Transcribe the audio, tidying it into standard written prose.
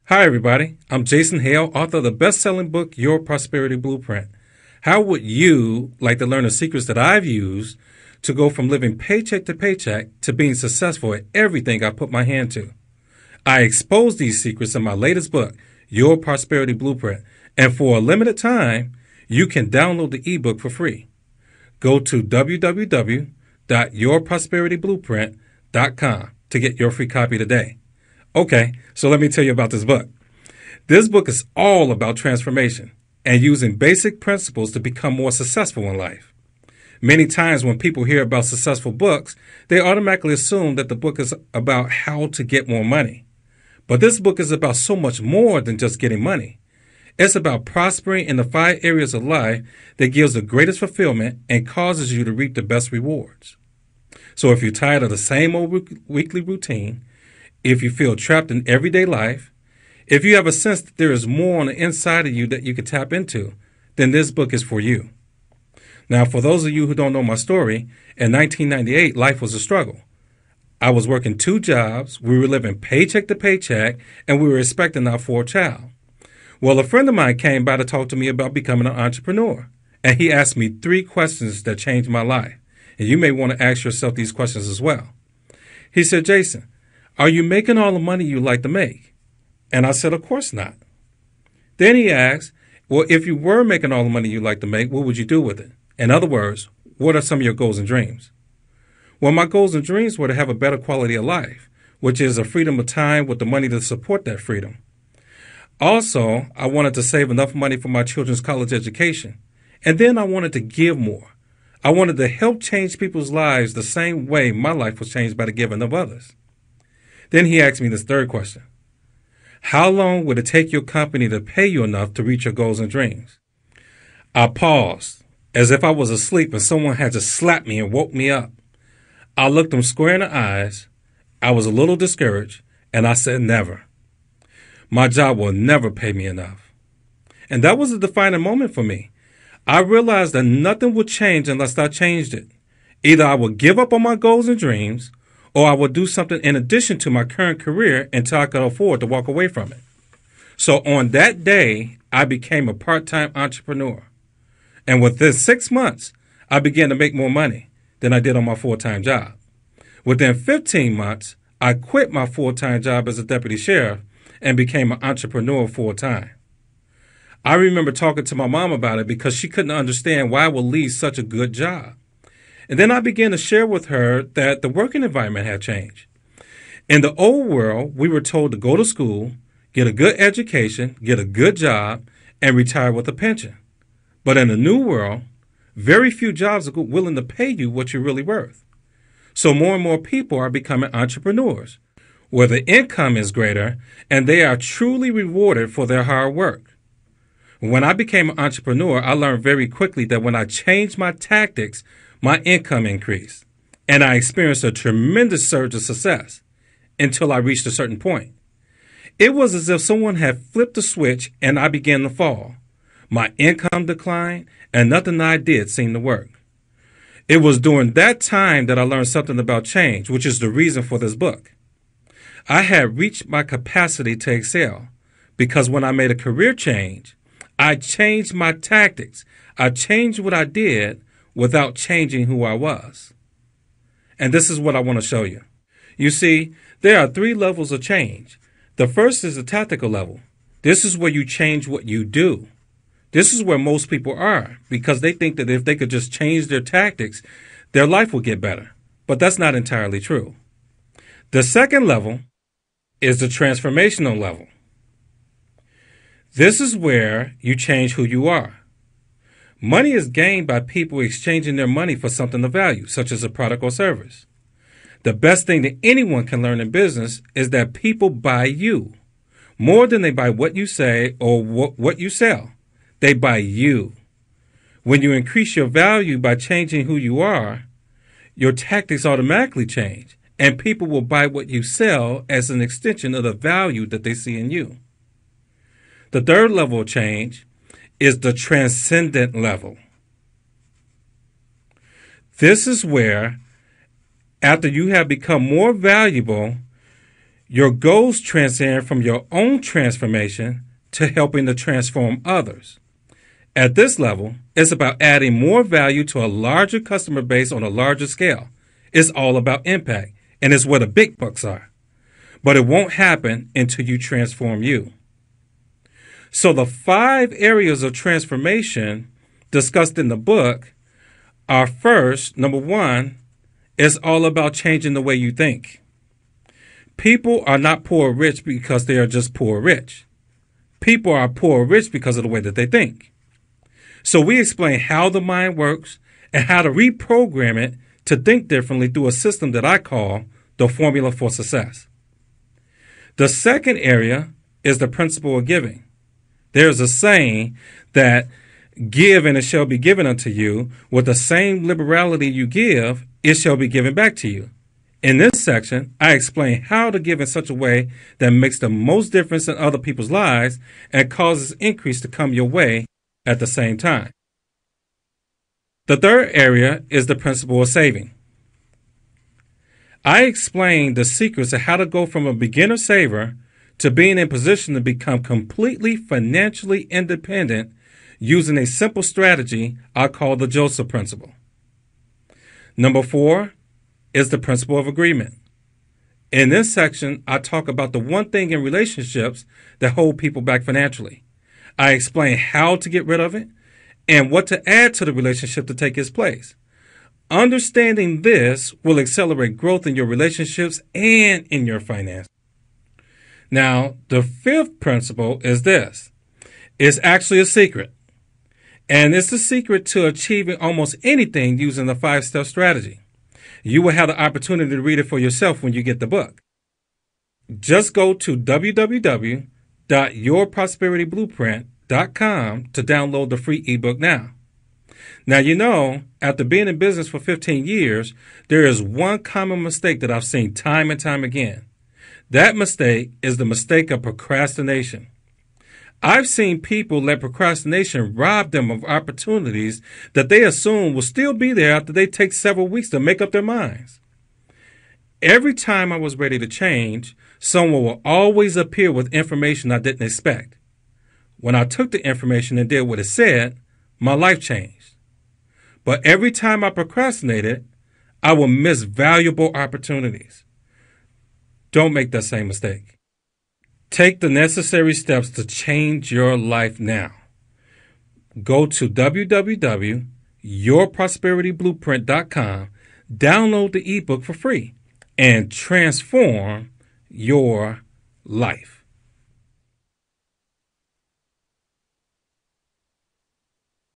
Hi, everybody. I'm Jason Hale, author of the best-selling book, Your Prosperity Blueprint. How would you like to learn the secrets that I've used to go from living paycheck to paycheck to being successful at everything I put my hand to? I expose these secrets in my latest book, Your Prosperity Blueprint, and for a limited time, you can download the ebook for free. Go to www.yourprosperityblueprint.com to get your free copy today. Okay, so let me tell you about this book. This book is all about transformation and using basic principles to become more successful in life. Many times when people hear about successful books, they automatically assume that the book is about how to get more money. But this book is about so much more than just getting money. It's about prospering in the 5 areas of life that gives the greatest fulfillment and causes you to reap the best rewards. So if you're tired of the same old weekly routine, if you feel trapped in everyday life, if you have a sense that there is more on the inside of you that you can tap into, then this book is for you. Now, for those of you who don't know my story, in 1998, life was a struggle. I was working 2 jobs, we were living paycheck to paycheck, and we were expecting our 4th child. Well, a friend of mine came by to talk to me about becoming an entrepreneur, and he asked me 3 questions that changed my life. And you may want to ask yourself these questions as well. He said, Jason, are you making all the money you like to make? And I said, of course not. Then he asked, well, if you were making all the money you like to make, what would you do with it? In other words, what are some of your goals and dreams? Well, my goals and dreams were to have a better quality of life, which is a freedom of time with the money to support that freedom. Also, I wanted to save enough money for my children's college education. And then I wanted to give more. I wanted to help change people's lives the same way my life was changed by the giving of others. Then he asked me this 3rd question. How long would it take your company to pay you enough to reach your goals and dreams? I paused, as if I was asleep and someone had just slapped me and woke me up. I looked him square in the eyes. I was a little discouraged, and I said never. My job will never pay me enough. And that was a defining moment for me. I realized that nothing would change unless I changed it. Either I would give up on my goals and dreams, or I would do something in addition to my current career until I could afford to walk away from it. So on that day, I became a part-time entrepreneur. And within 6 months, I began to make more money than I did on my full-time job. Within 15 months, I quit my full-time job as a deputy sheriff and became an entrepreneur full-time. I remember talking to my mom about it because she couldn't understand why I would leave such a good job. And then I began to share with her that the working environment had changed. In the old world, we were told to go to school, get a good education, get a good job, and retire with a pension. But in the new world, very few jobs are willing to pay you what you're really worth. So more and more people are becoming entrepreneurs, where the income is greater and they are truly rewarded for their hard work. When I became an entrepreneur, I learned very quickly that when I changed my tactics, my income increased, and I experienced a tremendous surge of success until I reached a certain point. It was as if someone had flipped the switch and I began to fall. My income declined, and nothing I did seemed to work. It was during that time that I learned something about change, which is the reason for this book. I had reached my capacity to excel because when I made a career change, I changed my tactics. I changed what I did without changing who I was. And this is what I want to show you. You see, there are 3 levels of change. The first is the tactical level. This is where you change what you do. This is where most people are because they think that if they could just change their tactics, their life will get better. But that's not entirely true. The second level is the transformational level. This is where you change who you are. Money is gained by people exchanging their money for something of value, such as a product or service. The best thing that anyone can learn in business is that people buy you more than they buy what you say or what you sell. They buy you. When you increase your value by changing who you are, your tactics automatically change, and people will buy what you sell as an extension of the value that they see in you. The third level of change is the transcendent level. This is where, after you have become more valuable, Your goals transcend from your own transformation to helping to transform others. At this level, it's about adding more value to a larger customer base on a larger scale. It's all about impact, and it's where the big bucks are. But it won't happen until you transform you. So the 5 areas of transformation discussed in the book are: first, number 1, it's all about changing the way you think. People are not poor or rich because they are just poor or rich. People are poor or rich because of the way that they think. So we explain how the mind works and how to reprogram it to think differently through a system that I call the formula for success. The second area is the principle of giving. There's a saying that give and it shall be given unto you. With the same liberality you give, it shall be given back to you. In this section, I explain how to give in such a way that makes the most difference in other people's lives and causes increase to come your way at the same time. The third area is the principle of saving. I explain the secrets of how to go from a beginner saver to being in position to become completely financially independent using a simple strategy I call the Joseph Principle. Number 4 is the principle of agreement. In this section, I talk about the one thing in relationships that hold people back financially. I explain how to get rid of it and what to add to the relationship to take its place. Understanding this will accelerate growth in your relationships and in your finances. Now, the 5th principle is this. It's actually a secret. And it's the secret to achieving almost anything using the 5-step strategy. You will have the opportunity to read it for yourself when you get the book. Just go to www.yourprosperityblueprint.com to download the free ebook now. Now, you know, after being in business for 15 years, there is one common mistake that I've seen time and time again. That mistake is the mistake of procrastination. I've seen people let procrastination rob them of opportunities that they assume will still be there after they take several weeks to make up their minds. Every time I was ready to change, someone will always appear with information I didn't expect. When I took the information and did what it said, my life changed. But every time I procrastinated, I will miss valuable opportunities. Don't make that same mistake. Take the necessary steps to change your life now. Go to www.yourprosperityblueprint.com, download the ebook for free, and transform your life.